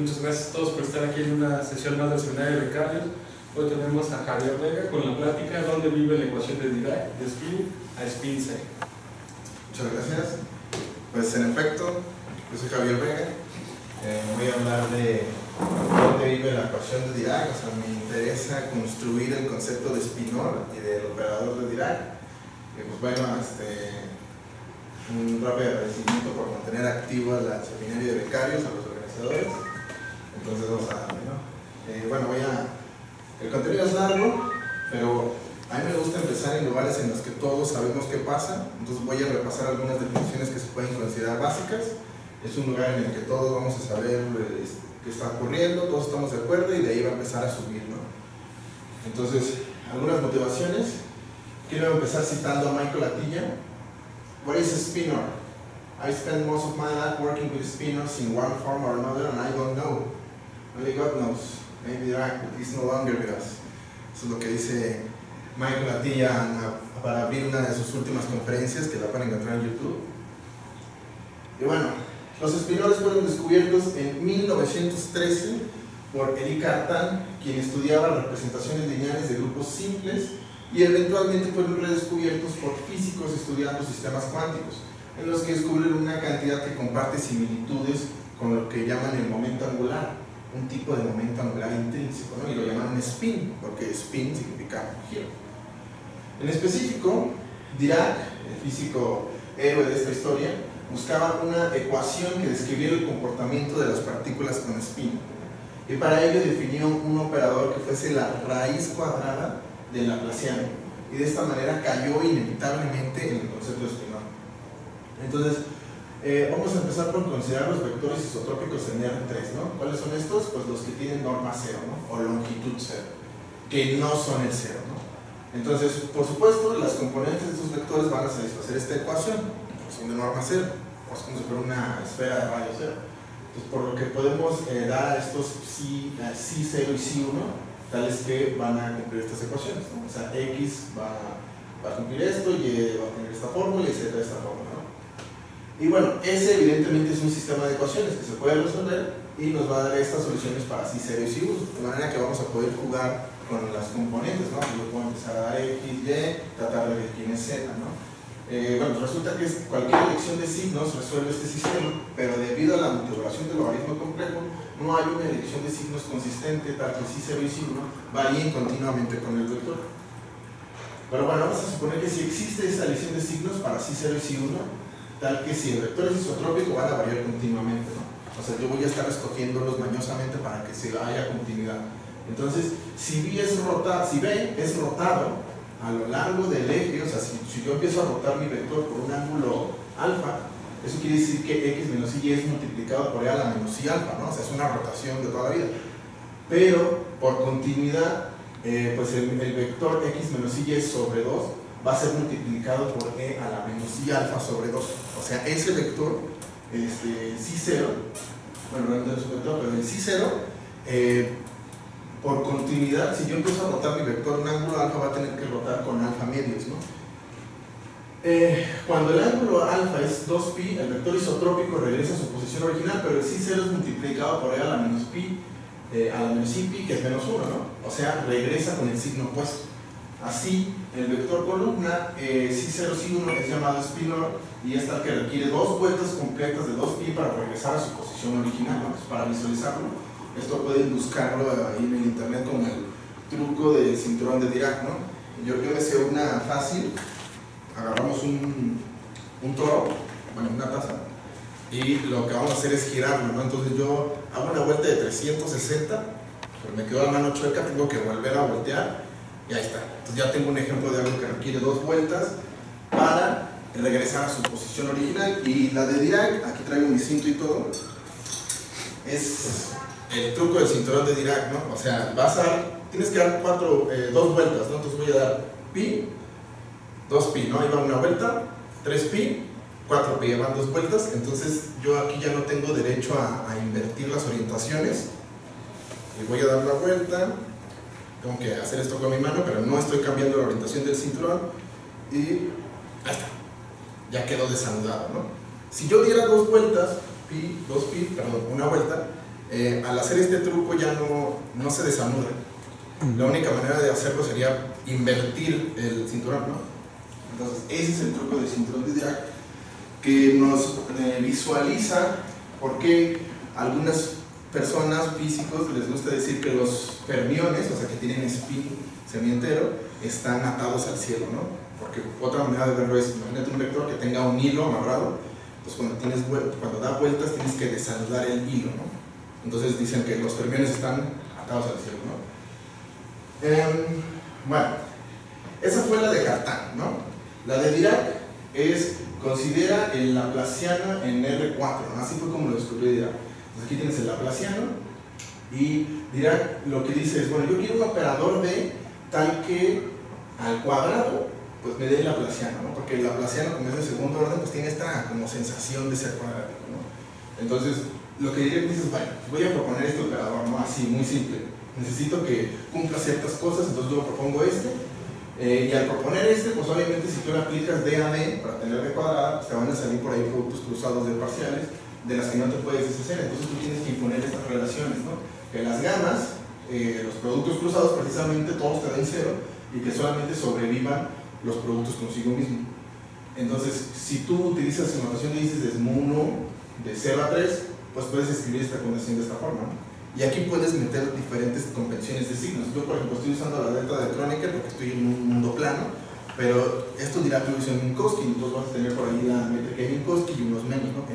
Muchas gracias a todos por estar aquí en una sesión más del Seminario de Becarios. Hoy tenemos a Javier Vega con la plática ¿Dónde vive la ecuación de Dirac? De spin a spin 6. Muchas gracias. Pues en efecto, yo soy Javier Vega. Voy a hablar de dónde vive la ecuación de Dirac. O sea, me interesa construir el concepto de spinor y del operador de Dirac. Y pues bueno, un rápido agradecimiento por mantener activo al Seminario de Becarios, a los organizadores. Entonces vamos a darle, ¿no? El contenido es largo, pero a mí me gusta empezar en lugares en los que todos sabemos qué pasa. Entonces voy a repasar algunas definiciones que se pueden considerar básicas. Es un lugar en el que todos vamos a saber qué está ocurriendo, todos estamos de acuerdo y de ahí va a empezar a subir, ¿no? Entonces, algunas motivaciones. Quiero empezar citando a Michael Atiyah. What is a spinor? I spend most of my life working with spinners in one form or another and I don't know. Only God knows. Maybe Dirac is no longer with us. Eso es lo que dice Michael Atiyah para abrir una de sus últimas conferencias que la pueden encontrar en YouTube. Y bueno, los spinores fueron descubiertos en 1913 por Eric Cartan, quien estudiaba representaciones lineales de grupos simples, y eventualmente fueron redescubiertos por físicos estudiando sistemas cuánticos, en los que descubren una cantidad que comparte similitudes con lo que llaman el momento angular, un tipo de momento angular intrínseco, ¿no? Y lo llaman spin, porque spin significa giro. En específico, Dirac, el físico héroe de esta historia, buscaba una ecuación que describiera el comportamiento de las partículas con spin, y para ello definió un operador que fuese la raíz cuadrada del laplaciano, y de esta manera cayó inevitablemente en el concepto de spinor. Entonces, vamos a empezar por considerar los vectores isotrópicos en R3, ¿no? ¿Cuáles son estos? Pues los que tienen norma cero, ¿no? O longitud cero, que no son el cero, ¿no? Entonces, por supuesto, las componentes de estos vectores van a satisfacer esta ecuación, son de norma cero, o es como si fuera una esfera de radio cero. Entonces, por lo que podemos dar a estos C0 y C1, tales que van a cumplir estas ecuaciones, ¿no? O sea, X va a cumplir esto, Y va a tener esta fórmula y Z esta fórmula, ¿no? Y bueno, ese evidentemente es un sistema de ecuaciones que se puede resolver y nos va a dar estas soluciones para C0 y C1, de manera que vamos a poder jugar con las componentes, ¿no? Yo puedo empezar a dar X, Y, tratar de ver quién es Z, ¿no? Bueno, resulta que cualquier elección de signos resuelve este sistema, pero debido a la multiplicación del logaritmo complejo, no hay una elección de signos consistente, tal que C0 y C1 varíen continuamente con el vector. Pero bueno, vamos a suponer que si existe esa elección de signos para C0 y C1, tal que si el vector es isotrópico van a variar continuamente, ¿no? O sea, yo voy a estar escogiéndolos mañosamente para que se haya continuidad. Entonces, si B es rotado a lo largo del eje, o sea, si yo empiezo a rotar mi vector por un ángulo alfa, eso quiere decir que X menos Y es multiplicado por E a la menos Y alfa, ¿no? O sea, es una rotación de toda la vida. Pero, por continuidad, pues el vector X menos Y sobre 2 va a ser multiplicado por E a la menos Y alfa sobre 2. O sea, ese vector, C0, bueno, realmente no es un vector, pero el C0, por continuidad, si yo empiezo a rotar mi vector en ángulo alfa, va a tener que rotar con alfa medios, ¿no? Cuando el ángulo alfa es 2pi, el vector isotrópico regresa a su posición original, pero el C0 es multiplicado por E a la menos pi, a la menos Ipi, que es menos 1, ¿no? O sea, regresa con el signo opuesto. Así, el vector columna C0, C1 es llamado spinor y es tal que requiere dos vueltas completas de 2pi para regresar a su posición original, ¿no? Pues para visualizarlo, esto pueden buscarlo ahí en el internet como el truco del cinturón de Dirac, ¿no? Yo me sé una fácil. Agarramos un toro, bueno, una taza, y lo que vamos a hacer es girarlo, ¿no? Entonces yo hago una vuelta de 360, pero me quedo la mano chueca, tengo que volver a voltear y ahí está. Entonces ya tengo un ejemplo de algo que requiere dos vueltas para regresar a su posición original. Y la de Dirac, aquí traigo mi cinto y todo, es el truco del cinturón de Dirac, ¿no? O sea, tienes que dar dos vueltas, ¿no? Entonces voy a dar pi, 2pi, ¿no? Ahí va una vuelta, 3pi, 4pi, van dos vueltas. Entonces yo aquí ya no tengo derecho a invertir las orientaciones y voy a dar la vuelta. Tengo que hacer esto con mi mano, pero no estoy cambiando la orientación del cinturón y ahí está, ya quedó desanudado, ¿no? Si yo diera dos vueltas, pi, 2pi, perdón, una vuelta, Al hacer este truco ya no se desanuda. La única manera de hacerlo sería invertir el cinturón, ¿no? Entonces ese es el truco del cinturón de Dirac, que nos visualiza por qué algunas personas, físicos, les gusta decir que los fermiones, o sea que tienen spin semientero, están atados al cielo, ¿no? Porque otra manera de verlo es, imagínate un vector que tenga un hilo amarrado, pues cuando da vueltas tienes que desanudar el hilo, ¿no? Entonces dicen que los fermiones están atados al cielo, ¿no? Bueno, esa fue la de Cartan, ¿no? La de Dirac considera el laplaciano en R4, ¿no? Así fue como lo descubrió Dirac. Entonces aquí tienes el laplaciano y Dirac lo que dice es, bueno, yo quiero un operador de tal que al cuadrado pues me dé el laplaciano, ¿no? Porque el laplaciano, como es de segundo orden, pues tiene esta como sensación de ser cuadrático, ¿no? Entonces lo que Dirac dice es, bueno, voy a proponer este operador, ¿no? Así, muy simple. Necesito que cumpla ciertas cosas, entonces yo propongo este. Y al proponer este, pues obviamente si tú le aplicas D a D para tener D cuadrada, pues te van a salir por ahí productos cruzados de parciales de las que no te puedes deshacer. Entonces tú tienes que imponer estas relaciones, ¿no? Que las gamas, los productos cruzados precisamente todos te den cero y que solamente sobrevivan los productos consigo mismo. Entonces si tú utilizas la notación de índices de SMU1 de 0 a 3, pues puedes escribir esta convención de esta forma, ¿no? Y aquí puedes meter diferentes convenciones de signos. Yo, por ejemplo, estoy usando la delta de Kronecker porque estoy en un mundo plano, pero esto Dirac lo hizo en Minkowski, entonces vas a tener por ahí la métrica de Minkowski y unos menos, ¿no?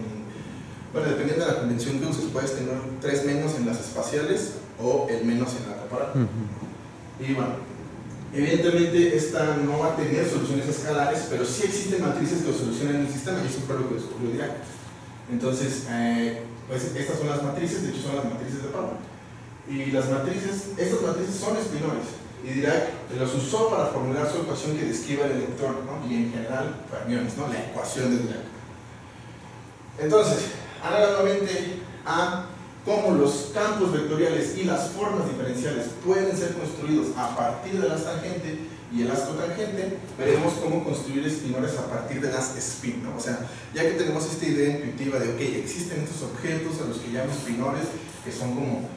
Bueno, dependiendo de la convención que uses, puedes tener 3 menos en las espaciales o el menos en la temporal. Y bueno, evidentemente esta no va a tener soluciones escalares, pero sí existen matrices que lo solucionan en el sistema, y eso fue lo que descubrió Dirac. Entonces, pues estas son las matrices, de hecho son las matrices de Pauli. Y estas matrices son espinores. Y Dirac los usó para formular su ecuación que describe el electrón, ¿no? Y en general, fermiones, ¿no? La ecuación de Dirac. Entonces, análogamente a cómo los campos vectoriales y las formas diferenciales pueden ser construidos a partir de las tangentes y el asco tangente, veremos cómo construir espinores a partir de las spin, ¿no? O sea, ya que tenemos esta idea intuitiva de, ok, existen estos objetos a los que llamo espinores, que son como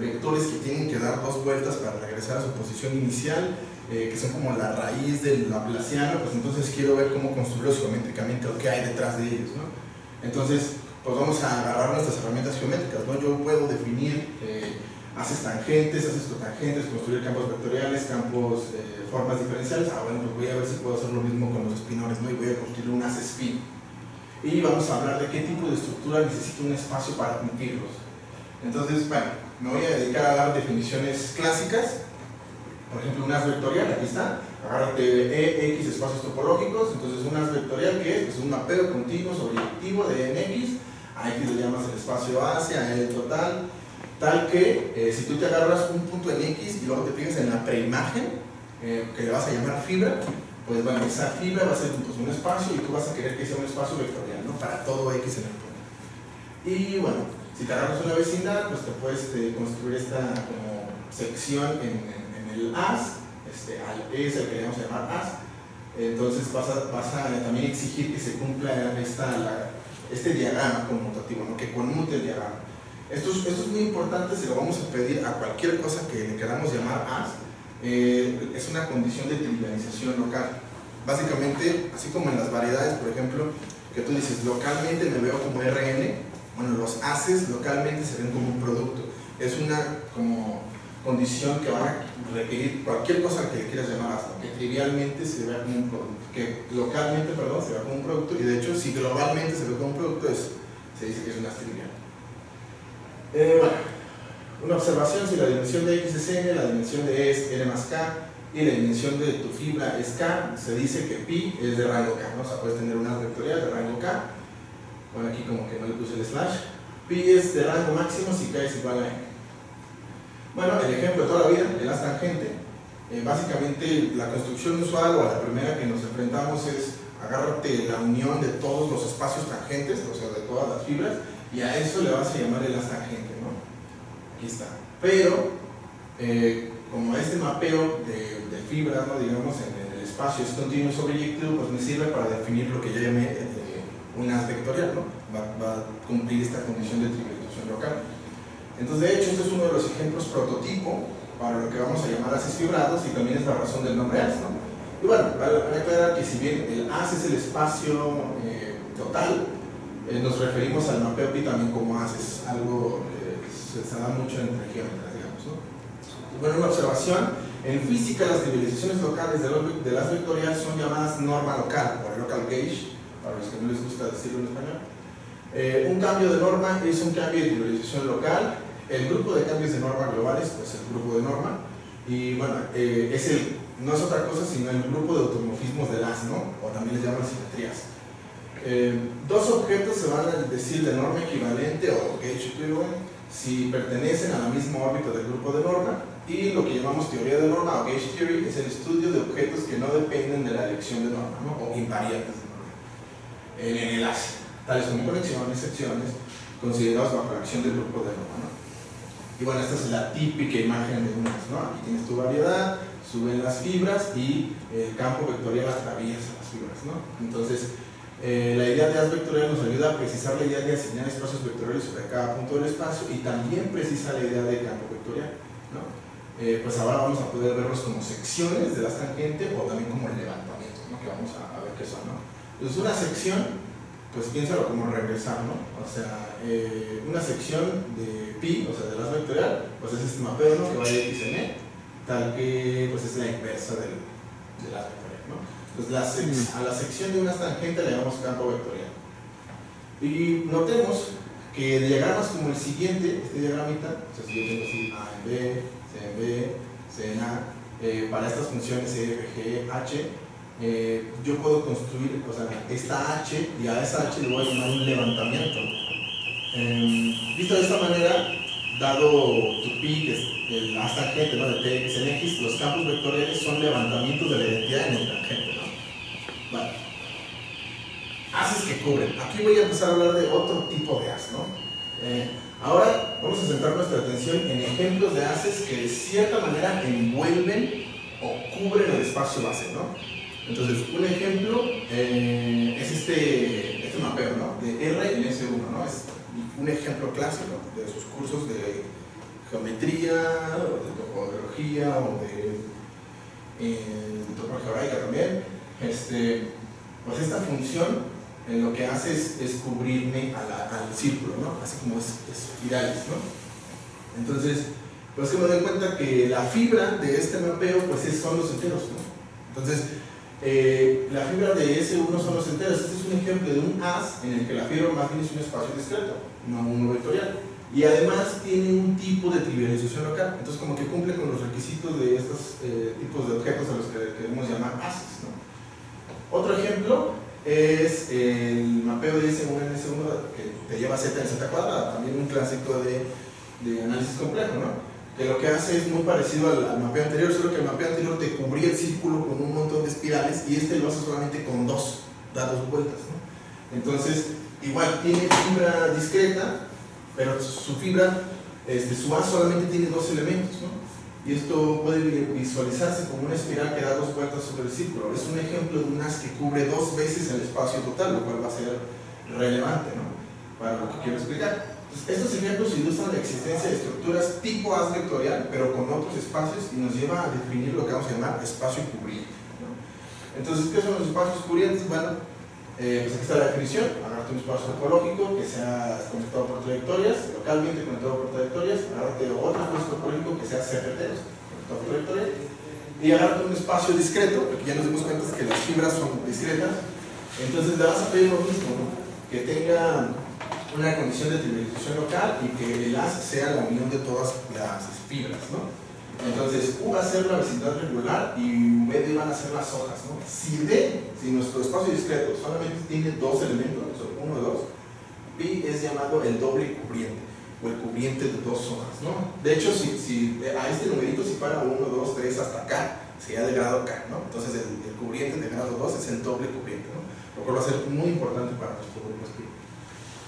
vectores que tienen que dar 2 vueltas para regresar a su posición inicial, que son como la raíz del laplaciano, pues entonces quiero ver cómo construirlos geométricamente o qué hay detrás de ellos, ¿no? Entonces, pues vamos a agarrar nuestras herramientas geométricas, ¿no? Yo puedo definir haces tangentes, haces cotangentes, construir campos vectoriales, campos, formas diferenciales. Bueno, pues voy a ver si puedo hacer lo mismo con los espinores, ¿no? Y voy a construir un as spin. Y vamos a hablar de qué tipo de estructura necesito un espacio para admitirlos. Entonces, bueno, me voy a dedicar a dar definiciones clásicas. Por ejemplo, un as vectorial, aquí está. Agárrate EX espacios topológicos. Entonces, un as vectorial, ¿qué es? Pues un mapeo continuo sobreyectivo de NX. A X le llamas el espacio base, a L total. Tal que si tú te agarras un punto en X y luego te fijas en la preimagen, que le vas a llamar fibra, pues bueno, esa fibra va a ser pues, un espacio y tú vas a querer que sea un espacio vectorial, ¿no? Para todo X en el punto. Y bueno, si te agarras una vecindad, pues te puedes construir esta como sección en el as, al E es el que queremos llamar as. Entonces vas a también exigir que se cumpla este diagrama conmutativo, ¿no? Que conmute el diagrama. Esto es muy importante, se lo vamos a pedir a cualquier cosa que le queramos llamar as. Es una condición de trivialización local. Básicamente, así como en las variedades, por ejemplo, que tú dices, localmente me veo como Rn, bueno, los ases localmente se ven como un producto. Es una como condición que va a requerir cualquier cosa que le quieras llamar as, que trivialmente se vea como un producto, que localmente, perdón, se vea como un producto, y de hecho, si globalmente se ve como un producto, se dice que es una trivial. Bueno, una observación: si la dimensión de X es N, la dimensión de E es N más K y la dimensión de tu fibra es K, se dice que pi es de rango K, ¿no? O sea, puedes tener una vectorial de rango K. Bueno, aquí como que no le puse el slash. Pi es de rango máximo si K es igual a N. Bueno, el ejemplo de toda la vida, el as tangente. Básicamente la construcción usual o a la primera que nos enfrentamos es agárrate la unión de todos los espacios tangentes, o sea, de todas las fibras, y a eso le vas a llamar el as tangente, ¿no? Aquí está. Pero, como este mapeo de fibras, ¿no? Digamos, en el espacio es continuo sobreyectivo, pues me sirve para definir lo que yo llamé un as vectorial, ¿no? Va a cumplir esta condición de trivialización local. Entonces, de hecho, este es uno de los ejemplos prototipo para lo que vamos a llamar haces fibrados y también es la razón del nombre AS, ¿no? Y bueno, vale aclarar que si bien el AS es el espacio total, nos referimos al mapeo pi también como AS, es algo que se da mucho entre geómetras, digamos, ¿no? Bueno, una observación, en física las trivializaciones locales de las vectoriales son llamadas norma local, o local gauge, para los que no les gusta decirlo en español. Un cambio de norma es un cambio de trivialización local. El grupo de cambios de norma globales, pues el grupo de norma, y bueno, no es otra cosa sino el grupo de automorfismos de las, ¿no? O también les llaman simetrías. Dos objetos se van a decir de norma equivalente o gauge equivalent si pertenecen a la misma órbita del grupo de norma, y lo que llamamos teoría de norma o gauge theory es el estudio de objetos que no dependen de la elección de norma, ¿no? O invariantes de norma en el enlace, tales como conexiones, secciones, considerados bajo la acción del grupo de norma, ¿no? Y bueno, esta es la típica imagen de unas, ¿no? Aquí tienes tu variedad, suben las fibras y el campo vectorial atraviesa las fibras, ¿no? Entonces, la idea de as vectorial nos ayuda a precisar la idea de asignar espacios vectoriales sobre cada punto del espacio y también precisa la idea de campo vectorial, ¿no? Pues ahora vamos a poder verlos como secciones de las tangentes o también como levantamientos, ¿no? Que vamos a ver qué son, ¿no? Entonces, una sección, pues piénsalo como regresar, ¿no? O sea, una sección de pi, o sea, de las vectorial, pues es este mapeo, ¿no? Que va de x en e, tal que pues es la inversa de las vectorial, ¿no? Entonces, a la sección de una tangente le llamamos campo vectorial. Y notemos que diagramas como el siguiente, este diagramita, o sea, si yo tengo así a en b, c en b, c en a, para estas funciones e, f, g, h, yo puedo construir, o sea, esta h, y a esa h le voy a llamar un levantamiento. Visto de esta manera, dado tu pi, que es el as tangente, ¿no? De t, x en x, los campos vectoriales son levantamientos de la identidad en el tangente, ¿no? Vale. Haces que cubren. Aquí voy a empezar a hablar de otro tipo de as, ¿no? Ahora vamos a centrar nuestra atención en ejemplos de haces que de cierta manera envuelven o cubren el espacio base, ¿no? Entonces, un ejemplo es este mapeo, ¿no? De R en S1, ¿no? Es un ejemplo clásico de sus cursos de geometría, o de topología, o de topología orgánica también. Pues esta función lo que hace es cubrirme al círculo, ¿no? Así como es espirales, ¿no? Entonces, pues que me doy cuenta que la fibra de este mapeo pues son los enteros, ¿no? Entonces, la fibra de S1 son los enteros. Este es un ejemplo de un as en el que la fibra más bien es un espacio discreto, no uno vectorial. Y además tiene un tipo de trivialización local. Entonces como que cumple con los requisitos de estos tipos de objetos a los que queremos llamar ases, ¿no? Otro ejemplo es el mapeo de S1 en S1 que te lleva Z en Z cuadrada, también un clásico de análisis complejo, ¿no? Que lo que hace es muy parecido al mapeo anterior, solo que el mapeo anterior te cubría el círculo con un montón de espirales y este lo hace solamente con dos, da dos vueltas, ¿no? Entonces, igual tiene fibra discreta, pero su fibra, su as solamente tiene dos elementos, ¿no? Y esto puede visualizarse como una espiral que da dos vueltas sobre el círculo. Es un ejemplo de un as que cubre dos veces el espacio total, lo cual va a ser relevante, ¿no? Para lo que quiero explicar. Estos ejemplos ilustran la existencia de estructuras tipo as vectorial, pero con otros espacios, y nos lleva a definir lo que vamos a llamar espacio cubriente, ¿no? Entonces, ¿qué son los espacios cubrientes? Bueno, pues aquí está la definición. Agarrate un espacio topológico que sea conectado por trayectorias, localmente conectado por trayectorias. Agarrate otro espacio topológico que sea certeros, conectado por trayectorias. Y agarrate un espacio discreto, porque ya nos dimos cuenta que las fibras son discretas. Entonces le vas a pedir lo mismo, ¿no? Que tenga una condición de trivialización local y que el as sea la unión de todas las fibras, ¿no? Entonces, U va a ser la vecindad regular y V van a ser las hojas, ¿no? Si nuestro espacio discreto solamente tiene dos elementos, uno o dos, Pi es llamado el doble cubriente, o el cubriente de dos hojas, ¿no? De hecho, si a este numerito si para 1, 2, 3 hasta K, sería de grado K, ¿no? Entonces, el cubriente de grado 2 es el doble cubriente, ¿no? Lo cual va a ser muy importante para nuestro grupos Pi.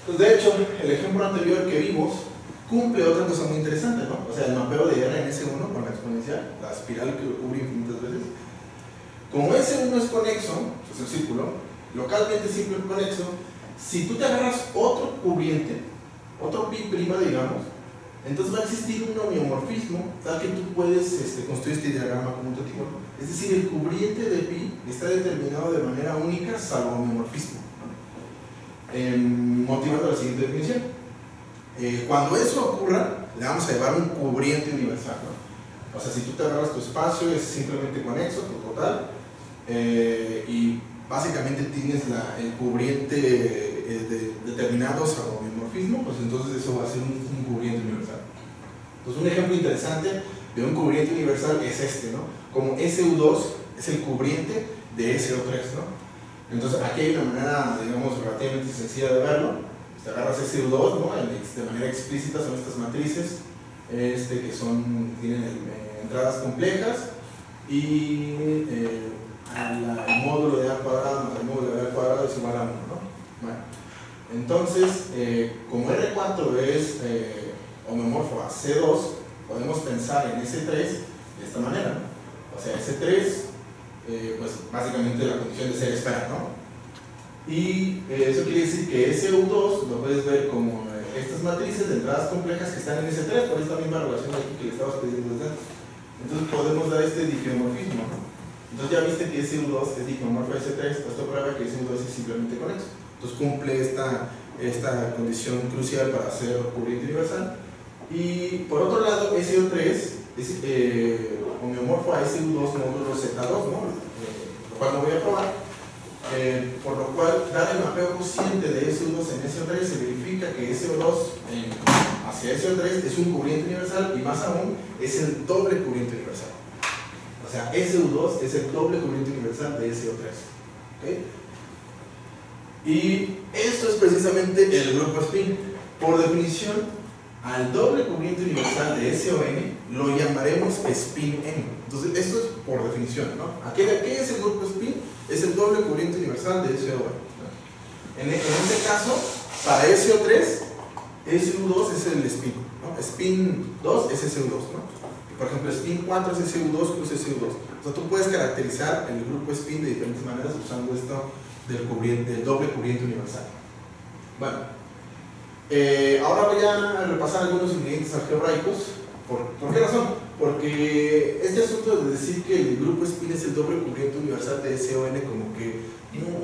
Pues de hecho, el ejemplo anterior que vimos cumple otra cosa muy interesante, ¿no? O sea, el mapeo de R en S1 con la exponencial, la espiral que cubre infinitas veces. Como S1 es conexo, es el círculo, localmente siempre es conexo, si tú te agarras otro cubriente, otro pi prima, digamos, Entonces va a existir un homeomorfismo tal que tú puedes construir este diagrama como un totipón. Es decir, el cubriente de pi está determinado de manera única salvo homeomorfismo, ¿no? Motivando la siguiente definición. Cuando eso ocurra, le vamos a llevar un cubriente universal, ¿no? O sea, si tú te agarras tu espacio, es simplemente conexo, tu total, y básicamente tienes el cubriente determinado salvo homeomorfismo, pues entonces eso va a ser un cubriente universal. Entonces un ejemplo interesante de un cubriente universal es este, ¿no? Como SU2 es el cubriente de SO3, ¿no? Entonces aquí hay una manera, digamos, relativamente sencilla de verlo. Te agarras SU2, ¿no? De manera explícita son estas matrices que tienen entradas complejas y el módulo de A cuadrado más el módulo de A cuadrado es igual a 1, ¿no? Bueno, entonces, como R4 es homeomorfo a C2, podemos pensar en S3 de esta manera, ¿no? O sea, S3, pues básicamente la condición de ser esfera, ¿no? Y eso quiere decir que SU2 lo puedes ver como estas matrices de entradas complejas que están en S3, por esta misma relación aquí que le estabas pidiendo desde antes. Entonces podemos dar este digeomorfismo, ¿no? Entonces ya viste que SU2 es digeomorfo a S3, esto prueba que SU2 es simplemente conexo. Entonces cumple esta condición crucial para ser cubriente universal. Y por otro lado, SO3 es homeomorfo a SU2 módulo Z2, ¿no? Lo cual no voy a probar. Por lo cual, dar el mapeo cociente de SU2 en SO3 se verifica que SO2 hacia SO3 es un cubriente universal y más aún es el doble cubriente universal. O sea, SU2 es el doble cubriente universal de SO3. ¿Okay? Y esto es precisamente el grupo spin. Por definición, al doble cubriente universal de SON lo llamaremos spin n. Entonces, esto es por definición, ¿no? ¿Qué es el grupo spin? Es el doble cubriente universal de SON. En este caso, para SO3, SU2 es el spin, ¿no? Spin 2 es SU2, ¿no? Y por ejemplo, spin 4 es SU2 plus SU2. O sea, tú puedes caracterizar el grupo spin de diferentes maneras usando esto del doble cubriente universal. Bueno, ahora voy a repasar algunos ingredientes algebraicos. ¿Por qué razón? Porque este asunto de decir que el grupo spin es el doble cubriente universal de SON, como que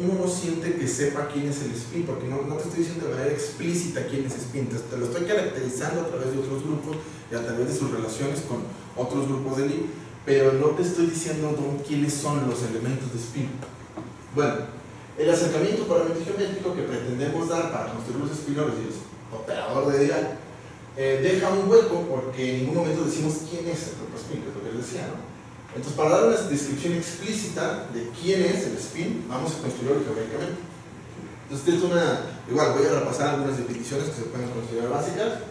uno no siente que sepa quién es el spin, porque no te estoy diciendo de manera explícita quién es spin, te lo estoy caracterizando a través de otros grupos y a través de sus relaciones con otros grupos de Lie, pero no te estoy diciendo quiénes son los elementos de spin. Bueno, el acercamiento paramétrico que pretendemos dar para construir los spinores y el operador de ideal deja un hueco porque en ningún momento decimos quién es el grupo spin, que es lo que les decía, ¿no? Entonces, para dar una descripción explícita de quién es el spin, vamos a construirlo algebraicamente. Entonces, igual voy a repasar algunas definiciones que se pueden considerar básicas.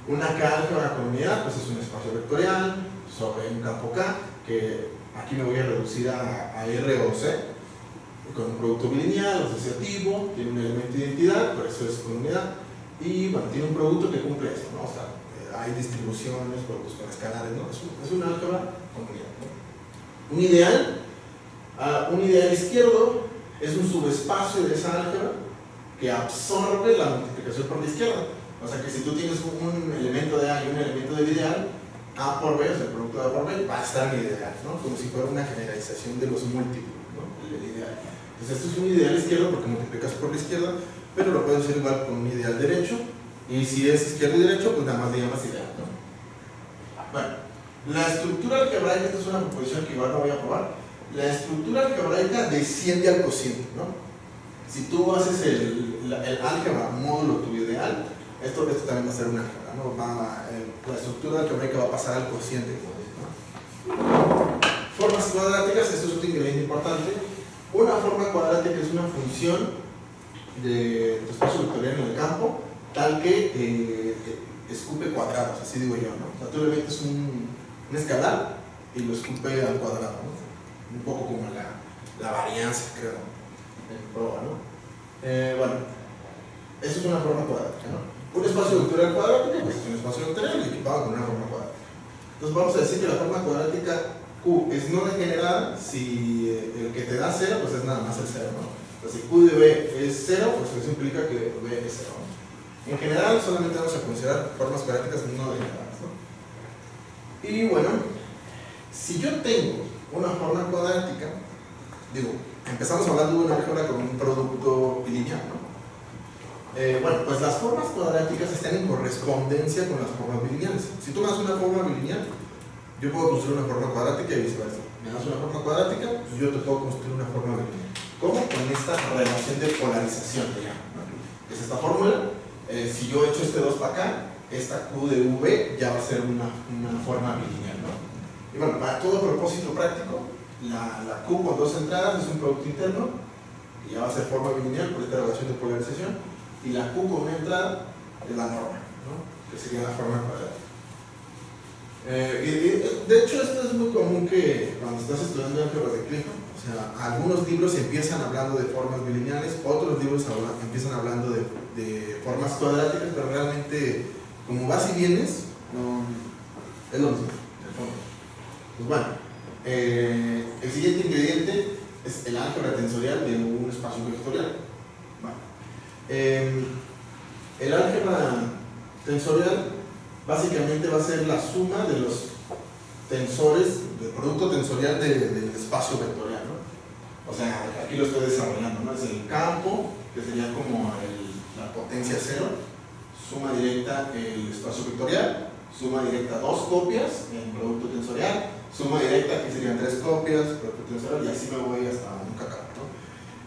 Una K-álgebra con unidad, pues es un espacio vectorial sobre un campo K, que aquí me voy a reducir a R o C, con un producto bilineal, asociativo, tiene un elemento de identidad, por eso es con unidad, y bueno, tiene un producto que cumple eso, ¿no? O sea, hay distribuciones, productos con escalares, ¿no? Es una álgebra con unidad, ¿no? Un ideal izquierdo es un subespacio de esa álgebra que absorbe la multiplicación por la izquierda. O sea que si tú tienes un elemento de A y un elemento del ideal, A por B, o sea, el producto de A por B, va a estar en el ideal, ¿no? Como si fuera una generalización de los múltiplos, ¿no? El ideal. Entonces esto es un ideal izquierdo porque multiplicas por la izquierda, pero lo puedes hacer igual con un ideal derecho, y si es izquierdo y derecho, pues nada más le llamas ideal, ¿no? Bueno. La estructura algebraica, esta es una proposición que igual no voy a probar. La estructura algebraica desciende al cociente, ¿no? Si tú haces el álgebra módulo tu ideal, esto también va a ser una álgebra, ¿no? La estructura algebraica va a pasar al cociente, ¿no? Formas cuadráticas, esto es un ingrediente importante. Una forma cuadrática es una función de tu espacio vectorial en el campo, tal que escupe cuadrados, así digo yo, ¿no? O sea, tú le metes un escalar y lo escupe al cuadrado, ¿no? Un poco como la varianza, creo, en prueba, ¿no? Bueno, eso es una forma cuadrática, ¿no? Un espacio vectorial cuadrático, pues es un espacio vectorial equipado con una forma cuadrática. Entonces vamos a decir que la forma cuadrática Q es no degenerada si el que te da 0, pues es nada más el 0, ¿no? Entonces si Q de B es 0, pues eso implica que B es 0, ¿no? En general solamente vamos a considerar formas cuadráticas no degeneradas, ¿no? Y bueno, si yo tengo una forma cuadrática, digo, empezamos hablando de una álgebra con un producto bilineal, ¿no? Bueno, pues las formas cuadráticas están en correspondencia con las formas bilineales. Si tú me das una forma bilineal, yo puedo construir una forma cuadrática y viceversa. Me das una forma cuadrática, pues yo te puedo construir una forma bilineal. ¿Cómo? Con esta relación de polarización, ¿no? Es esta fórmula. Si yo echo este 2 para acá, esta Q de V ya va a ser una forma bilineal, ¿no? Y bueno, para todo propósito práctico, la Q con dos entradas es un producto interno, y ya va a ser forma bilineal por esta relación de polarización. Y la Q con una entrada es la norma, ¿no? Que sería la forma cuadrática. De hecho, esto es muy común que cuando estás estudiando álgebra de Clifford, o sea, algunos libros empiezan hablando de formas bilineales, otros libros empiezan hablando de formas cuadráticas, pero realmente, como vas y vienes, no, es lo mismo, en el fondo. Pues bueno, el siguiente ingrediente es el álgebra tensorial de un espacio vectorial. El álgebra tensorial básicamente va a ser la suma de los tensores, del producto tensorial del espacio vectorial, ¿no? O sea, aquí lo estoy desarrollando, ¿no? Es el campo, que sería como la potencia cero, suma directa el espacio vectorial, suma directa dos copias en producto tensorial, suma directa que serían tres copias, producto tensorial, y así me voy hasta nunca acabar, ¿no?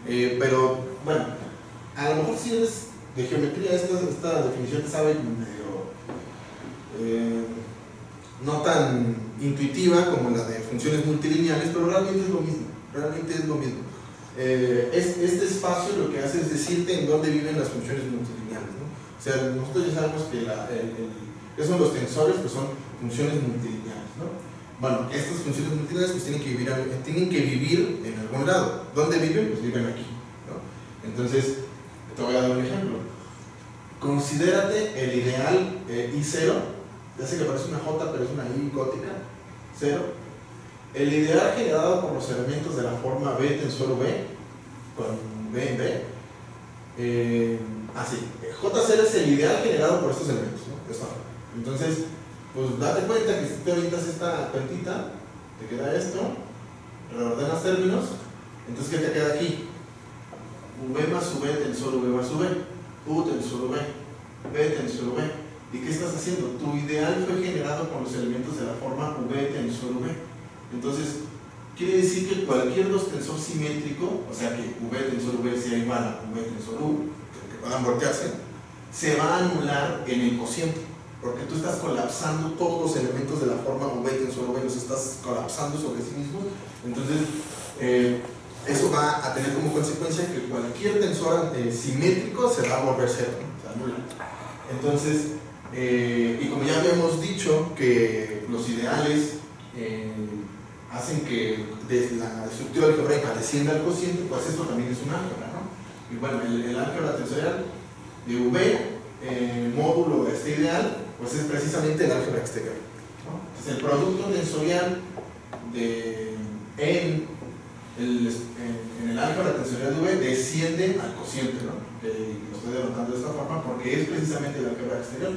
Pero bueno, a lo mejor si eres de geometría, esta definición te sabe medio no tan intuitiva como la de funciones multilineales, pero realmente es lo mismo. Realmente es lo mismo. Este espacio lo que hace es decirte en dónde viven las funciones multilineales, ¿no? O sea, nosotros ya sabemos que ¿qué son los tensores? Pues son funciones multilineales, ¿no? Bueno, estas funciones multilineales pues tienen que vivir en algún lado. ¿Dónde viven? Pues viven aquí, ¿no? Entonces, te voy a dar un ejemplo. Considérate el ideal I0, ya sé que parece una J, pero es una I gótica, 0. El ideal generado por los elementos de la forma B tensor V, con B en B, así, J0 es el ideal generado por estos elementos, ¿no? Esto. Entonces, pues date cuenta que si te orientas esta cuentita, te queda esto, reordenas términos, entonces ¿qué te queda aquí? V más V tensor V más V, U tensor V, B tensor V. ¿Y qué estás haciendo? Tu ideal fue generado con los elementos de la forma V tensor V. Entonces, quiere decir que cualquier dos tensor simétrico, o sea que V tensor V sea igual a V tensor U, que puedan voltearse, se va a anular en el cociente, porque tú estás colapsando todos los elementos de la forma V tensor V, los estás colapsando sobre sí mismos. Entonces, eso va a tener como consecuencia que cualquier tensor simétrico se va a volver cero, se anula. Entonces, y como ya habíamos dicho que los ideales hacen que desde la estructura algebraica descienda al cociente, pues esto también es un álgebra, ¿no? Y bueno, el álgebra tensorial de V, módulo de este ideal, pues es precisamente el álgebra exterior, ¿no? Entonces el producto tensorial en el álgebra tensorial de V desciende al cociente, ¿no? Lo estoy denotando de esta forma porque es precisamente el álgebra exterior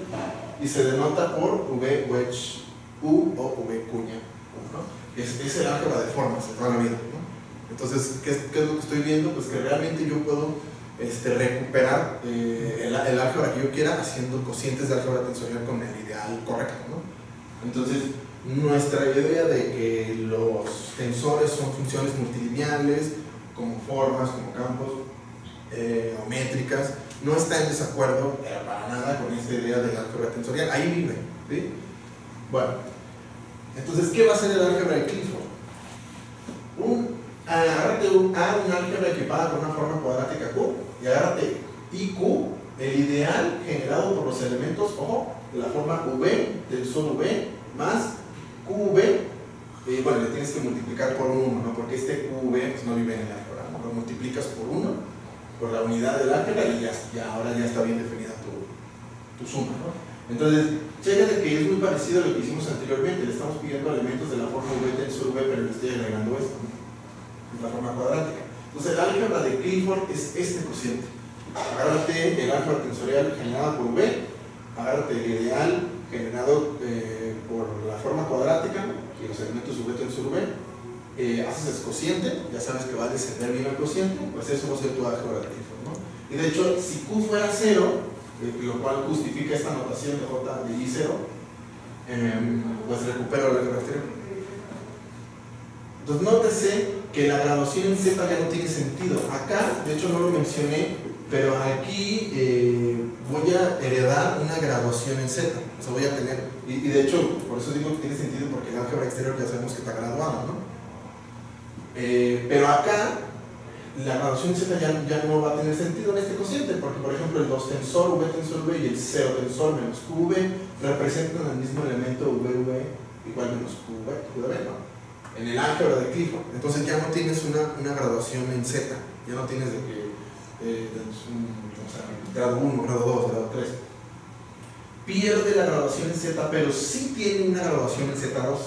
y se denota por V wedge U o V cuña U, ¿no? Es el álgebra de formas de toda la vida, ¿no? Entonces, ¿qué es lo que estoy viendo? Pues que realmente yo puedo recuperar el álgebra que yo quiera haciendo cocientes de álgebra tensorial con el ideal correcto, ¿no? Entonces, nuestra idea de que los tensores son funciones multilineales, como formas, como campos, o métricas, no está en desacuerdo para nada con esta idea del álgebra tensorial. Ahí vive, ¿sí? Bueno, entonces, ¿qué va a ser el álgebra de Clifford? Agárrate un álgebra equipada con una forma cuadrática Q y agárrate IQ, el ideal generado por los elementos, ojo, de la forma V tensor V más QV, y bueno, le tienes que multiplicar por un 1, ¿no? Porque este QV pues, no vive en el álgebra, ¿no? Lo multiplicas por 1, por la unidad del álgebra y ahora ya está bien definida tu suma, ¿no? Entonces, chécate que es muy parecido a lo que hicimos anteriormente, le estamos pidiendo elementos de la forma V tensor V, pero le estoy agregando esto, ¿no? Es la forma cuadrática. Entonces, el álgebra de Clifford es este cociente. Agárrate el álgebra tensorial generado por V, agárrate el ideal generado por la forma cuadrática y los elementos V tensor V, haces el cociente, ya sabes que va a descender bien el cociente, pues eso va a ser tu álgebra de Clifford, ¿no? Y de hecho, si Q fuera 0, lo cual justifica esta notación de J de I0, pues recupero el álgebra exterior. Entonces, nótese que la graduación en Z ya no tiene sentido. Acá, de hecho no lo mencioné, pero aquí voy a heredar una graduación en Z. O sea, voy a tener, y de hecho, por eso digo que tiene sentido, porque el álgebra exterior ya sabemos que está graduado, ¿no? Pero acá, la graduación en Z ya no va a tener sentido en este cociente, porque por ejemplo el 2 tensor, V tensor V y el 0 tensor menos QV representan el mismo elemento VV igual menos QV, ¿no? En el álgebra de Clifford. Entonces ya no tienes una graduación en Z, ya no tienes de que grado 1, grado 2, grado 3. Pierde la graduación en Z, pero sí tiene una graduación en Z2,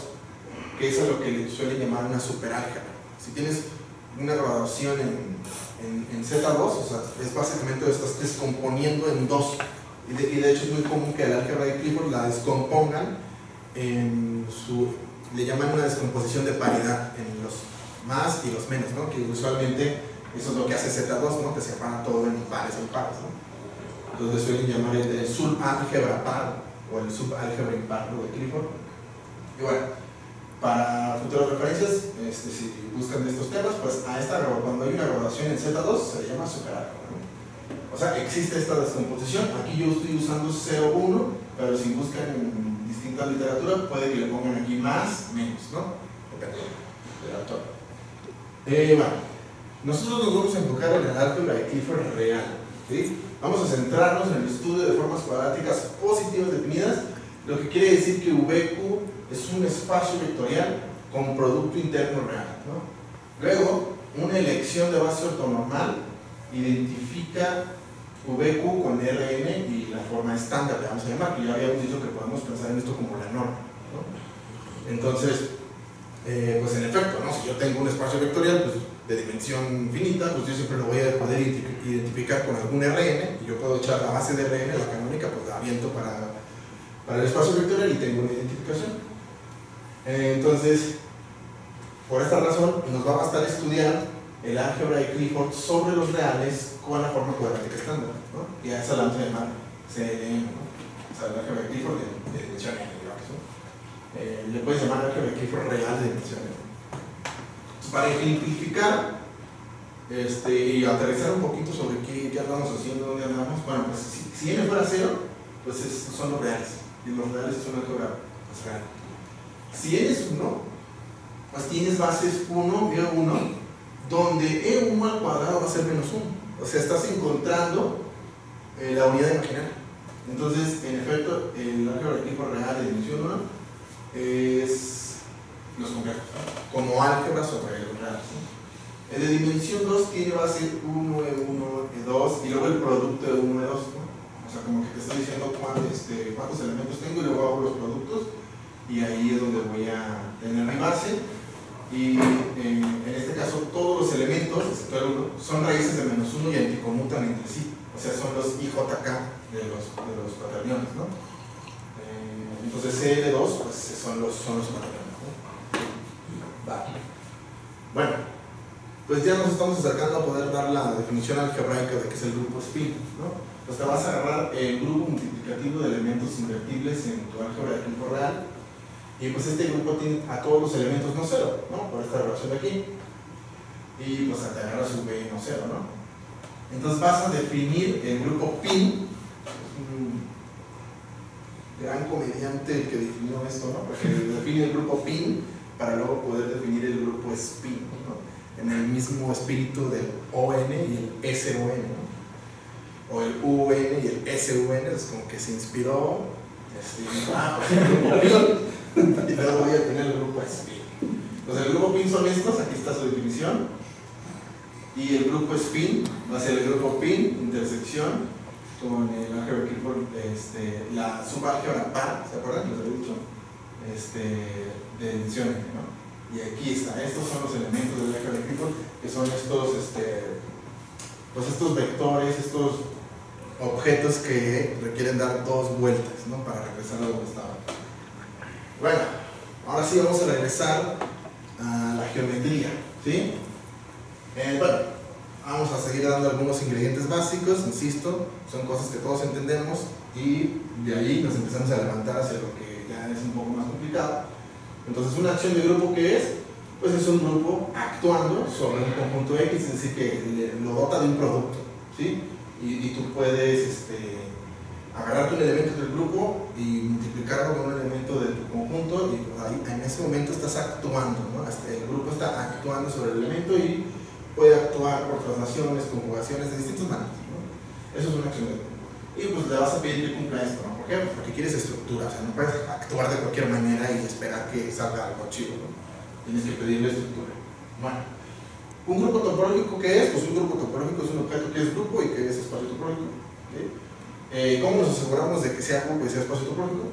que es a lo que le suelen llamar una superálgebra. Si tienes una graduación en Z2, o sea, es básicamente lo estás descomponiendo en 2. Y de hecho es muy común que el álgebra de Clifford la descompongan en le llaman una descomposición de paridad en los más y los menos, ¿no? Que usualmente eso es lo que hace Z2, ¿no? Que separa todo en pares o impares, ¿no? Entonces suelen llamar el subálgebra par o el subálgebra impar de Clifford. Y bueno, para futuras referencias, si buscan de estos temas, pues a cuando hay una graduación en Z2 se le llama superálgebra, ¿no? O sea, existe esta descomposición. Aquí yo estoy usando 0,1, pero si buscan en distinta literatura puede que le pongan aquí más, menos, ¿no? Depende del autor. Bueno, nosotros nos vamos a enfocar en el álgebra de Clifford real, ¿sí? Vamos a centrarnos en el estudio de formas cuadráticas positivas definidas, lo que quiere decir que VQ es un espacio vectorial con producto interno real, ¿no? Luego, una elección de base ortonormal identifica VQ con Rn y la forma estándar, le vamos a llamar, que ya habíamos dicho que podemos pensar en esto como la norma, ¿no? Entonces, pues en efecto, ¿no? Si yo tengo un espacio vectorial pues, de dimensión finita, pues yo siempre lo voy a poder identificar con algún Rn, y yo puedo echar la base de Rn, la canónica, pues la aviento para el espacio vectorial y tengo una identificación. Entonces, por esta razón, nos va a bastar estudiar el álgebra de Clifford sobre los reales con la forma cuadrática estándar, ¿no? Y a esa la vamos a llamar CLM, ¿no? O sea, el álgebra de Clifford de dimensión n, digamos, ¿no? Le puedes llamar álgebra de Clifford real de dimensión n. Para ejemplificar y aterrizar un poquito sobre qué andamos haciendo, dónde andamos, bueno, pues si n fuera 0, pues son los reales, y los reales es una álgebra pues, real. Si n es 1, pues tienes bases 1, B1, donde E1 al cuadrado va a ser menos 1. O sea, estás encontrando la unidad imaginaria. Entonces, en efecto, el álgebra de tipo real de dimensión 1 es los complejos, ¿no? Como álgebra sobre los reales, ¿no? El de dimensión 2 tiene base 1, E1, E2 y luego el producto de 1, E2, ¿no? O sea, como que te está diciendo cuántos elementos tengo y luego hago los productos y ahí es donde voy a tener mi base. Y en este caso todos los elementos, excepto el 1, son raíces de menos 1 y anticonmutan entre sí. O sea, son los IJK de los cuaterniones, ¿no? Entonces CL2 pues, son los cuaterniones, ¿no? Va. Bueno, pues ya nos estamos acercando a poder dar la definición algebraica de qué es el grupo spin, ¿no? Pues te vas a agarrar el grupo multiplicativo de elementos invertibles en tu álgebra de tipo real. Y pues este grupo tiene a todos los elementos no cero, ¿no? Por esta relación de aquí. Y pues te agarras un B no cero, ¿no? Entonces vas a definir el grupo PIN, un gran comediante el que definió esto, ¿no? Porque define el grupo PIN para luego poder definir el grupo spin, ¿no? En el mismo espíritu del ON y el SON, ¿no? O el UN y el SUN, es como que se inspiró, y luego voy a tener el grupo spin. Entonces el grupo PIN son estos, aquí está su definición. Y el grupo spin va a ser el grupo PIN, intersección, con el álgebra de Clifford, la subálgebra par, ¿se acuerdan? Les había dicho, de dimensión n, ¿no? Y aquí está, estos son los elementos del álgebra de Clifford, que son estos pues estos vectores, estos objetos que requieren dar dos vueltas, ¿no? Para regresar a donde estaban. Bueno, ahora sí vamos a regresar a la geometría, ¿sí? Bueno, vamos a seguir dando algunos ingredientes básicos, insisto, son cosas que todos entendemos y de ahí nos empezamos a levantar hacia lo que ya es un poco más complicado. Entonces, una acción de grupo, ¿qué es? Pues es un grupo actuando sobre un conjunto X, es decir, que lo dota de un producto, ¿sí? Y tú puedes agarrarte un elemento del grupo y multiplicarlo con un elemento de tu conjunto y ahí, en ese momento estás actuando, ¿no? El grupo está actuando sobre el elemento y puede actuar por traslaciones, conjugaciones de distintas maneras, ¿no? Eso es una acción de grupo. Y pues le vas a pedir que cumpla esto, ¿no? ¿Por qué? Pues porque quieres estructura, o sea, no puedes actuar de cualquier manera y esperar que salga algo chido, ¿no? Tienes que pedirle estructura. Bueno, ¿un grupo topológico qué es? Pues un grupo topológico es un objeto que es grupo y que es espacio topológico, ¿sí? ¿Cómo nos aseguramos de que sea grupo y sea espacio topológico?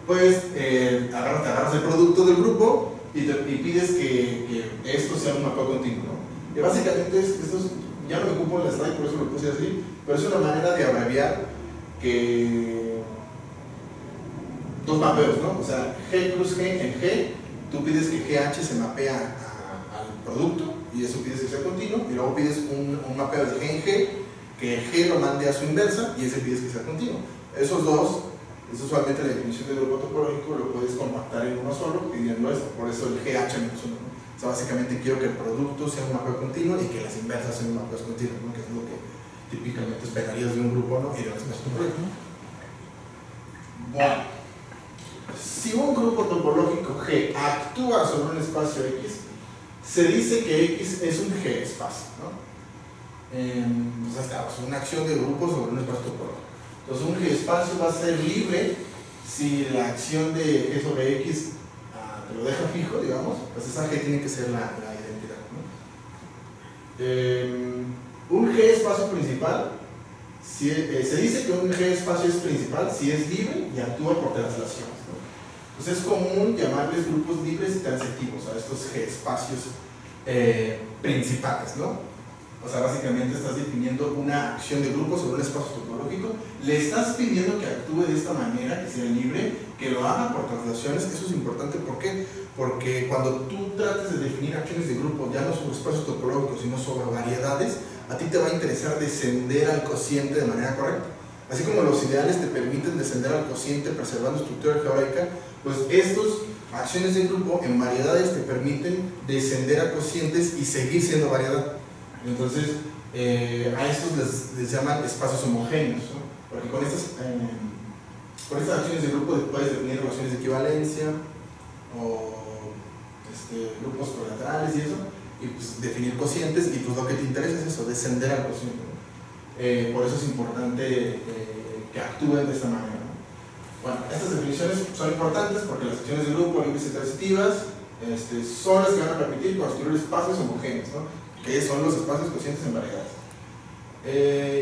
Pues te agarras el producto del grupo y pides que esto sea un mapeo continuo, ¿no? Y básicamente esto es, ya no me ocupo en la slide, por eso lo puse así, pero es una manera de abreviar que dos mapeos, ¿no? O sea, G plus G en G, tú pides que GH se mapea al producto y eso pides que sea continuo, y luego pides un mapeo de G en G, que el G lo mande a su inversa y ese pides que sea continuo. Esos dos, es usualmente la definición de grupo topológico, lo puedes compactar en uno solo pidiendo esto, por eso el GH menos 1, ¿no? O sea, básicamente quiero que el producto sea un mapeo continuo y que las inversas sean mapeos continuos, ¿no? Que es lo que típicamente esperarías de un grupo, ¿no? Y de un espacio topológico. Bueno, si un grupo topológico G actúa sobre un espacio X, se dice que X es un G espacio, ¿no? Pues hasta una acción de grupo sobre un espacio topológico. Entonces un G espacio va a ser libre si la acción de G sobre X te lo deja fijo, digamos, pues esa G tiene que ser la identidad, ¿no? Un G espacio principal, se dice que un G espacio es principal si es libre y actúa por traslaciones, ¿no? Pues es común llamarles grupos libres y transitivos a estos G espacios principales, ¿no? O sea, básicamente estás definiendo una acción de grupo sobre un espacio topológico, le estás pidiendo que actúe de esta manera, que sea libre, que lo haga por traslaciones. Eso es importante, ¿por qué? Porque cuando tú trates de definir acciones de grupo, ya no sobre espacios topológicos, sino sobre variedades, a ti te va a interesar descender al cociente de manera correcta. Así como los ideales te permiten descender al cociente preservando estructura algebraica, pues estas acciones de grupo en variedades te permiten descender a cocientes y seguir siendo variedad. Entonces, a estos les llaman espacios homogéneos, ¿no? Porque con estas acciones de grupo puedes definir relaciones de equivalencia o grupos colaterales y eso, y pues definir cocientes, y pues lo que te interesa es eso, descender al cociente, ¿no? Por eso es importante que actúen de esta manera, ¿no? Bueno, estas definiciones son importantes porque las acciones de grupo libres y transitivas son las que van a permitir construir espacios homogéneos, ¿no? Que son los espacios cocientes en variedades.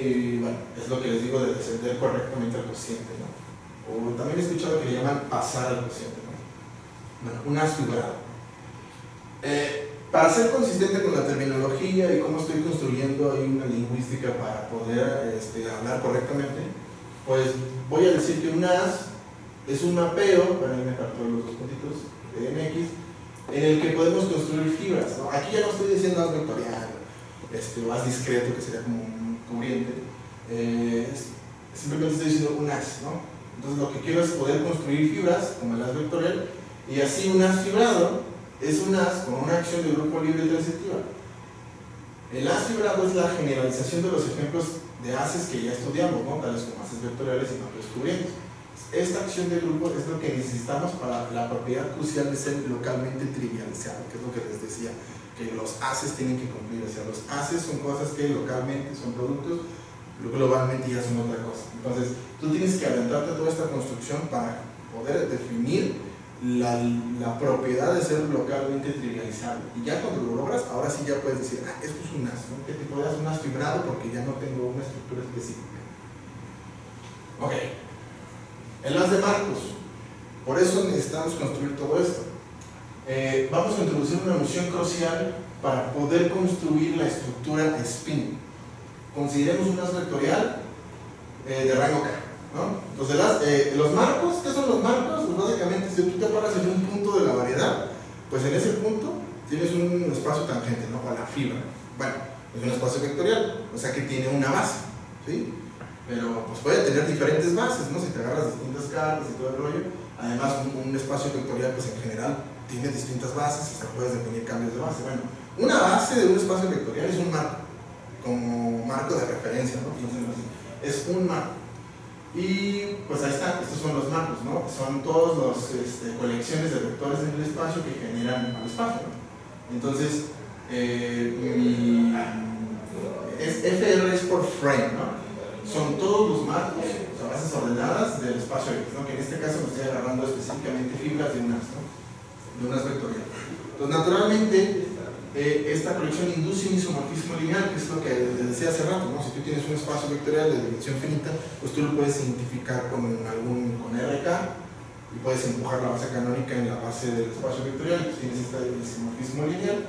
Y bueno, es lo que les digo de descender correctamente al cociente, ¿no? O también he escuchado que le llaman pasar al cociente, ¿no? Bueno, un as figurado. Para ser consistente con la terminología y cómo estoy construyendo ahí una lingüística para poder hablar correctamente, pues voy a decir que un as es un mapeo, para irme para todos los dos puntitos de MX, en el que podemos construir fibras, ¿no? Aquí ya no estoy diciendo as vectorial, o as discreto, que sería como un cubriente, simplemente estoy diciendo un as, ¿no? Entonces lo que quiero es poder construir fibras, como el as vectorial, y así un as fibrado es un as con una acción de grupo libre transitiva. El as fibrado es la generalización de los ejemplos de ases que ya estudiamos, ¿no? Tales como ases vectoriales y mapeos cubrientes. Esta acción de grupo es lo que necesitamos para la propiedad crucial de ser localmente trivializable, que es lo que les decía, que los ases tienen que cumplir. O sea, los ases son cosas que localmente son productos, globalmente ya son otra cosa. Entonces, tú tienes que aventarte a toda esta construcción para poder definir la propiedad de ser localmente trivializable. Y ya cuando lo logras, ahora sí ya puedes decir, esto es un as, ¿no? ¿Qué tipo de as? Un as fibrado, porque ya no tengo una estructura específica. Ok. El as de Marcos. Por eso necesitamos construir todo esto. Vamos a introducir una noción crucial para poder construir la estructura spin. consideremos un haz vectorial de rango K, ¿no? Entonces, los marcos, ¿qué son los marcos? Pues básicamente, si tú te paras en un punto de la variedad, pues en ese punto tienes un espacio tangente, ¿no? O la fibra. Bueno, es un espacio vectorial, o sea que tiene una base, ¿sí? Pero pues puede tener diferentes bases, ¿no? Si te agarras distintas cartas y todo el rollo. Además, un espacio vectorial, pues en general, tiene distintas bases y se puedes definir cambios de base. Bueno, una base de un espacio vectorial es un marco, como marco de referencia, ¿no? Es un marco. Y pues ahí está, estos son los marcos, ¿no? Son todas las colecciones de vectores en el espacio que generan al espacio, ¿no? Entonces, FR es por frame, ¿no? Son todos los marcos, o sea, bases ordenadas del espacio X, ¿no? Que en este caso me estoy agarrando específicamente fibras de unas, ¿no? De unas vectoriales. Entonces, naturalmente, esta colección induce un isomorfismo lineal, que es lo que les decía hace rato, ¿no? Si tú tienes un espacio vectorial de dimensión finita, pues tú lo puedes identificar con RK y puedes empujar la base canónica en la base del espacio vectorial. Pues tienes este isomorfismo lineal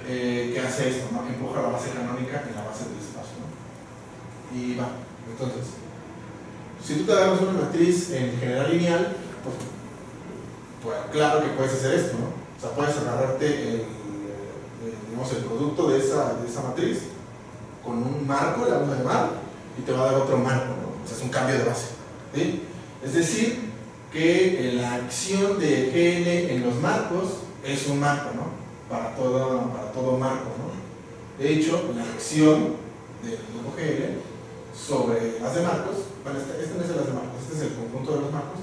que hace esto, ¿no? Empuja la base canónica en la base del espacio, ¿no? Y va, entonces, si tú te agarras una matriz en general lineal, pues claro que puedes hacer esto, ¿no? O sea, puedes agarrarte el producto de esa matriz con un marco, la vamos a llamar, y te va a dar otro marco, ¿no? O sea, es un cambio de base, ¿sí? Es decir, que la acción de GL en los marcos es un marco, ¿no? Para todo marco, ¿no? De hecho, la acción del grupo GL sobre las de marcos, bueno, este no es el haz de marcos, este es el conjunto de los marcos,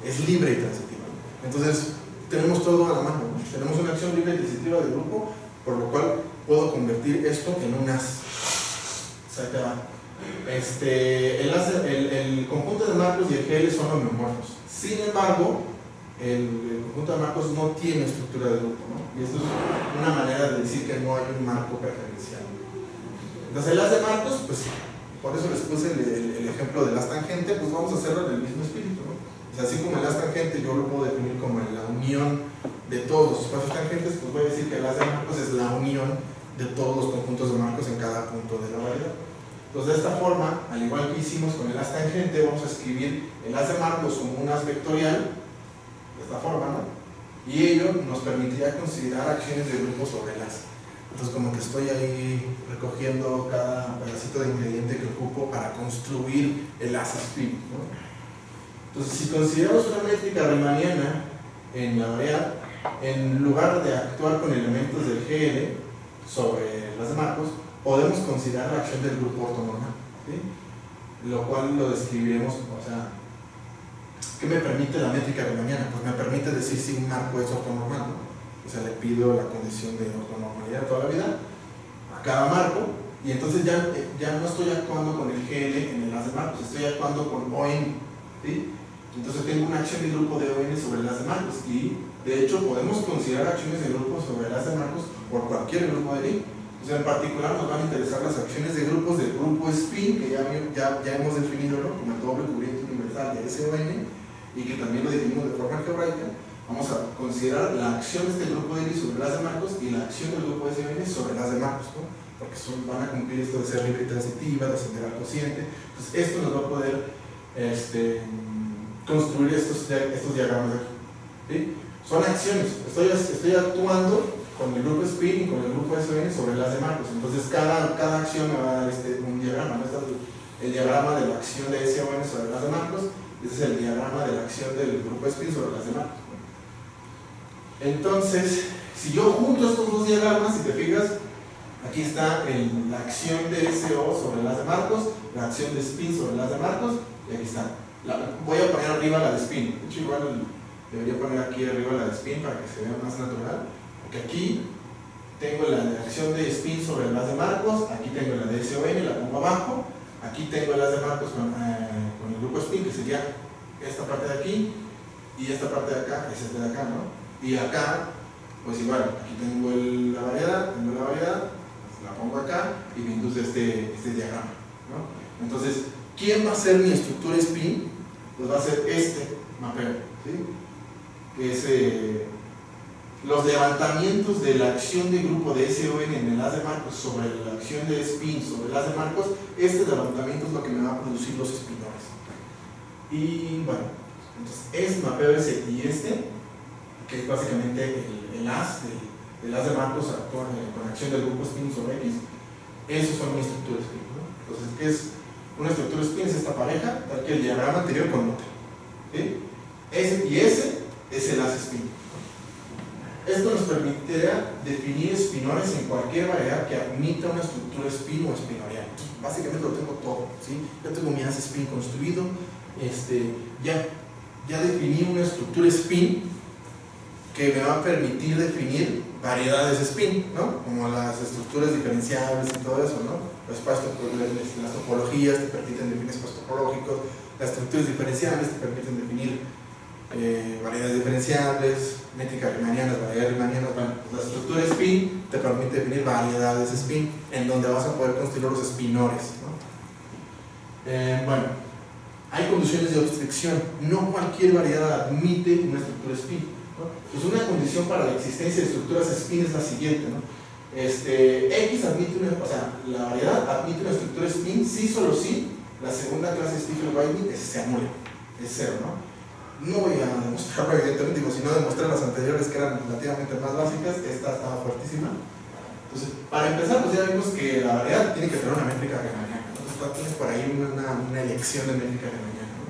es libre y transitiva. Entonces, tenemos todo a la mano, ¿no? Tenemos una acción libre y transitiva del grupo, por lo cual puedo convertir esto en un haz. O sea, te va. El conjunto de marcos y el GL son homeomorfos. Sin embargo, el conjunto de marcos no tiene estructura de grupo, ¿no? Y esto es una manera de decir que no hay un marco preferencial. Entonces, el haz de marcos, pues por eso les puse el ejemplo del haz tangente, pues vamos a hacerlo en el mismo espíritu, ¿no? O sea, así como el haz tangente yo lo puedo definir como la unión de todos los espacios tangentes, pues voy a decir que el haz de marcos es la unión de todos los conjuntos de marcos en cada punto de la variedad. Entonces, de esta forma, al igual que hicimos con el haz tangente, vamos a escribir el haz de marcos como un haz vectorial, de esta forma, ¿no? Y ello nos permitiría considerar acciones de grupo sobre el haz. Entonces, como que estoy ahí recogiendo cada pedacito de ingrediente que ocupo para construir el haz spin, ¿no? Entonces, si consideramos una métrica riemanniana en la variedad, en lugar de actuar con elementos del GL sobre las de marcos, podemos considerar la acción del grupo ortonormal, ¿sí? Lo cual lo describiremos, o sea, ¿qué me permite la métrica riemanniana? Pues me permite decir si un marco es ortonormal, ¿no? O sea, le pido la condición de ortonormalidad toda la vida a cada marco, y entonces ya no estoy actuando con el GL en el haz de marcos, estoy actuando con ON, ¿sí? Entonces tengo una acción de grupo de ON sobre el haz de marcos, y de hecho podemos considerar acciones de grupo sobre el haz de marcos por cualquier grupo de Lie. O sea, en particular nos van a interesar las acciones de grupos del grupo spin, que ya hemos definido, ¿no? Como el doble cubriente universal de SON, y que también lo definimos de forma algebraica. Vamos a considerar la acción de este grupo de Lie sobre el haz de marcos y la acción del grupo de SON sobre el haz de marcos, ¿no? Porque van a cumplir esto de ser libre y transitiva, de ascender al cociente. Entonces, esto nos va a poder construir estos diagramas de aquí, ¿sí? Son acciones. Estoy actuando con el grupo spin y con el grupo SON sobre el haz de marcos. Entonces, cada acción me va a dar un diagrama, ¿no? Este es el diagrama de la acción de SON sobre el haz de marcos. Este es el diagrama de la acción del grupo spin sobre el haz de marcos. Entonces, si yo junto estos dos diagramas, si te fijas, aquí está la acción de SO sobre el haz de marcos, la acción de spin sobre el haz de marcos, y aquí está. Voy a poner arriba la de spin. De hecho, igual debería poner aquí arriba la de spin para que se vea más natural. Porque aquí tengo la de acción de spin sobre el haz de marcos, aquí tengo la de SON, la pongo abajo, aquí tengo el haz de marcos con el grupo spin, que sería esta parte de aquí, y esta parte de acá, es esta de acá, ¿no? Y acá, pues igual, aquí tengo la variedad, pues la pongo acá y me induce este diagrama, ¿no? Entonces, ¿quién va a ser mi estructura spin? Pues va a ser este mapeo, ¿sí? Que es los levantamientos de la acción de grupo de SON en el haz de marcos sobre la acción de spin sobre el haz de marcos, este levantamiento es lo que me va a producir los espinores. Y bueno, entonces es mapeo ese y este, que es básicamente el haz del haz de marcos con acción del grupo spin sobre X. Esos son mi estructura spin, ¿no? Entonces, ¿qué es una estructura spin? Es esta pareja, tal que el diagrama anterior connote, ¿sí? S y S es el haz spin. Esto nos permitirá definir espinores en cualquier variedad que admita una estructura spin o espinorial. Básicamente lo tengo todo, ¿sí? Ya tengo mi haz spin construido, ya definí una estructura spin que me va a permitir definir variedades de spin, ¿no? Como las estructuras diferenciables y todo eso, ¿no? Las topologías te permiten definir espacios topológicos, las estructuras diferenciables te permiten definir variedades diferenciables, métricas riemannianas, variedades riemannianas. Bueno, la estructura spin te permite definir variedades de spin en donde vas a poder construir los espinores, ¿no? Bueno, hay condiciones de obstrucción. No cualquier variedad admite una estructura spin, ¿no? Pues una condición para la existencia de estructuras spin es la siguiente, ¿no? X admite la variedad admite una estructura spin si solo si la segunda clase de Stiefel-Whiteley se anula, es cero, ¿no? No voy a demostrarlo evidentemente, si no demostré las anteriores que eran relativamente más básicas, esta estaba fuertísima. Entonces, para empezar, pues ya vimos que la variedad tiene que tener una métrica riemanniana, ¿no? Entonces tienes por ahí una elección de métrica riemanniana, ¿no?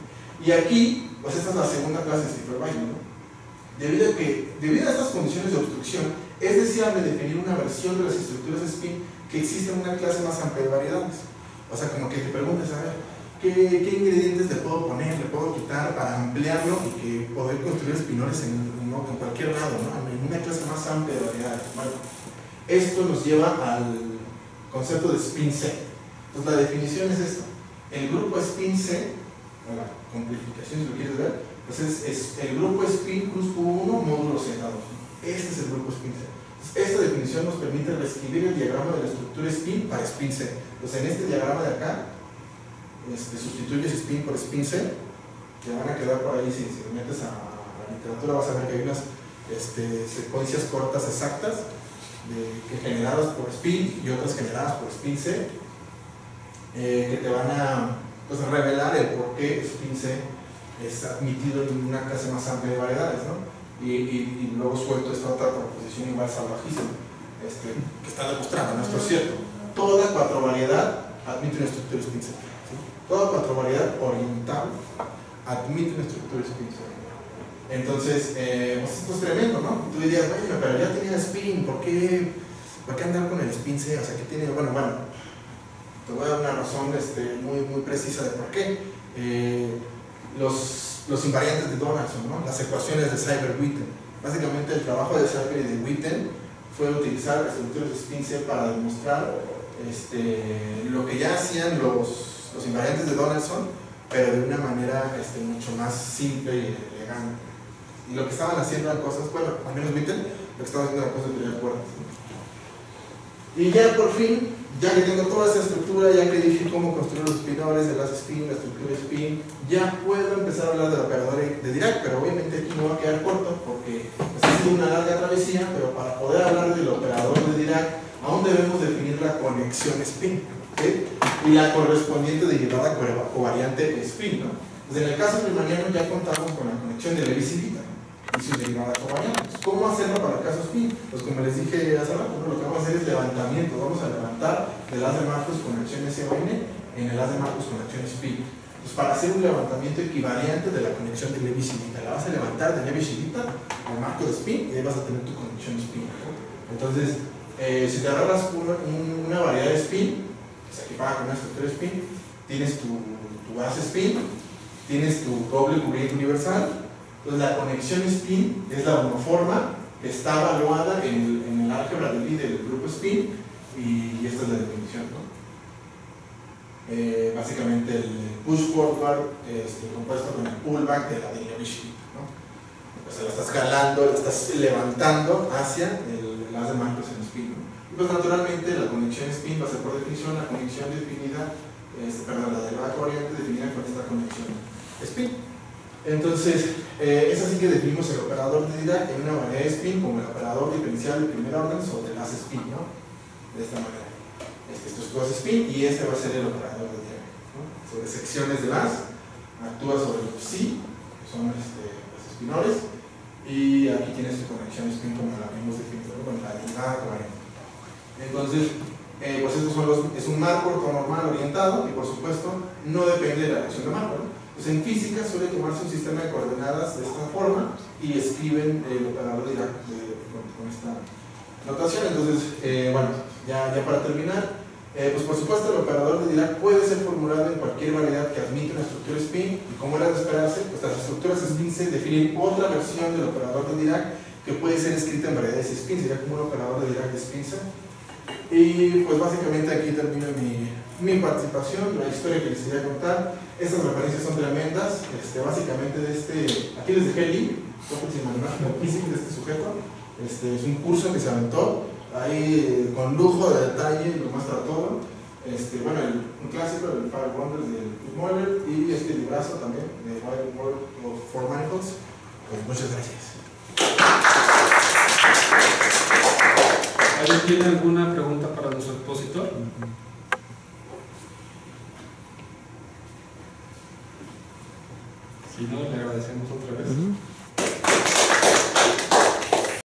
Y aquí, pues esta es la segunda clase de Stiefel-Whiteley, ¿no? Debido a estas condiciones de obstrucción, es deseable definir una versión de las estructuras spin que exista en una clase más amplia de variedades. O sea, como que te preguntes, a ver, ¿qué ingredientes le puedo poner, le puedo quitar para ampliarlo y que poder construir espinores en cualquier lado, ¿no? En una clase más amplia de variedades? Bueno, esto nos lleva al concepto de spin C. Entonces la definición es esta: el grupo spin C, o la complejificación si lo quieres ver, pues es el grupo spin cruz Q1 módulo Z2, ¿no? Este es el grupo spin C. Entonces, esta definición nos permite reescribir el diagrama de la estructura spin para spin C. Entonces en este diagrama de acá sustituyes spin por spin C, te van a quedar por ahí, si metes a la literatura vas a ver que hay unas secuencias cortas exactas que generadas por spin y otras generadas por spin C, que te van a revelar el por qué spin C es admitido en una clase más amplia de variedades, ¿no? Y luego suelto esta otra proposición igual salvajísima, que está demostrada, ¿no? Esto es cierto. Toda cuatrovariedad admite una estructura spin C. Toda cuatrovariedad oriental admite una estructura spin C. Entonces, pues esto es tremendo, ¿no? Tú dirías, bueno, pero ya tenía spin, ¿por qué andar con el spin C? O sea, ¿qué tiene? Bueno, te voy a dar una razón muy precisa de por qué. Los invariantes de Donaldson, ¿no? Las ecuaciones de Seiberg-Witten. Básicamente el trabajo de Seiberg y de Witten fue utilizar estructuras de spin C para demostrar lo que ya hacían los invariantes de Donaldson, pero de una manera mucho más simple y elegante. Y lo que estaban haciendo eran cosas, bueno, al menos Witten, lo que estaban haciendo eran cosas de teoría de cuerdas, ¿no? Y ya por fin, ya que tengo toda esa estructura, ya que dije cómo construir los espinores, el haz spin, la estructura spin, ya puedo empezar a hablar del operador de Dirac, pero obviamente aquí me va a quedar corto porque ha sido una larga travesía, pero para poder hablar del operador de Dirac, aún debemos definir la conexión spin, ¿sí? Y la correspondiente derivada covariante spin, ¿no? Pues en el caso riemanniano ya contamos con la conexión de Levi-Civita y su derivada covariante. ¿Cómo hacerlo para el caso spin? Pues como les dije hace rato, lo que vamos a hacer es levantamiento. Vamos a levantar el haz de marcos con acción SON en el haz de marcos con acción spin. Pues para hacer un levantamiento equivariante de la conexión de Levi-Civita, la vas a levantar de Levi-Civita al marco de spin y ahí vas a tener tu conexión spin, ¿no? Entonces, si te agarras una variedad de spin, se equipara con una estructura spin, tienes tu haz spin, tienes tu doble cubriente universal. Entonces la conexión spin es la monoforma que está evaluada en el álgebra de Lie del grupo spin, y esta es la definición, ¿no? Básicamente el push forward compuesto con el pullback de la de Levi-Civita, ¿no? Pues la estás jalando, la estás levantando hacia el haz de marcos en spin, ¿no? Y pues naturalmente la conexión spin va a ser por definición la conexión definida, la derivada covariante definida con esta conexión spin. Entonces, Es así que definimos el operador de Dirac en una variedad de spin como el operador diferencial de primer orden sobre las spin, ¿no? De esta manera. Estos dos spin y este va a ser el operador de Dirac, ¿no? Sobre secciones de las, actúa sobre los psi, que son los spinores, y aquí tienes tu conexión spin como la vimos definido, con la derivada covariante. Entonces, pues estos son es un marco ortonormal orientado y por supuesto no depende de la elección de marco, ¿no? Pues en física suele tomarse un sistema de coordenadas de esta forma y escriben el operador de Dirac con esta notación. Entonces, bueno, ya para terminar, pues por supuesto el operador de Dirac puede ser formulado en cualquier variedad que admite una estructura spin y como era de esperarse, pues las estructuras spin se definen otra versión del operador de Dirac que puede ser escrita en variedades spin, sería como un operador de Dirac de spin-set. Y pues básicamente aquí termina mi participación, la historia que les quería contar. Estas referencias son tremendas, básicamente aquí les dejé el link, de este sujeto, es un curso que se aventó, ahí con lujo de detalle, lo muestra todo. Bueno, un clásico, el Five Wonders del Moller y este librazo también, de Wild World of Four Manifolds. Pues muchas gracias. ¿Alguien tiene alguna pregunta para nuestro expositor? Si no, le agradecemos otra vez.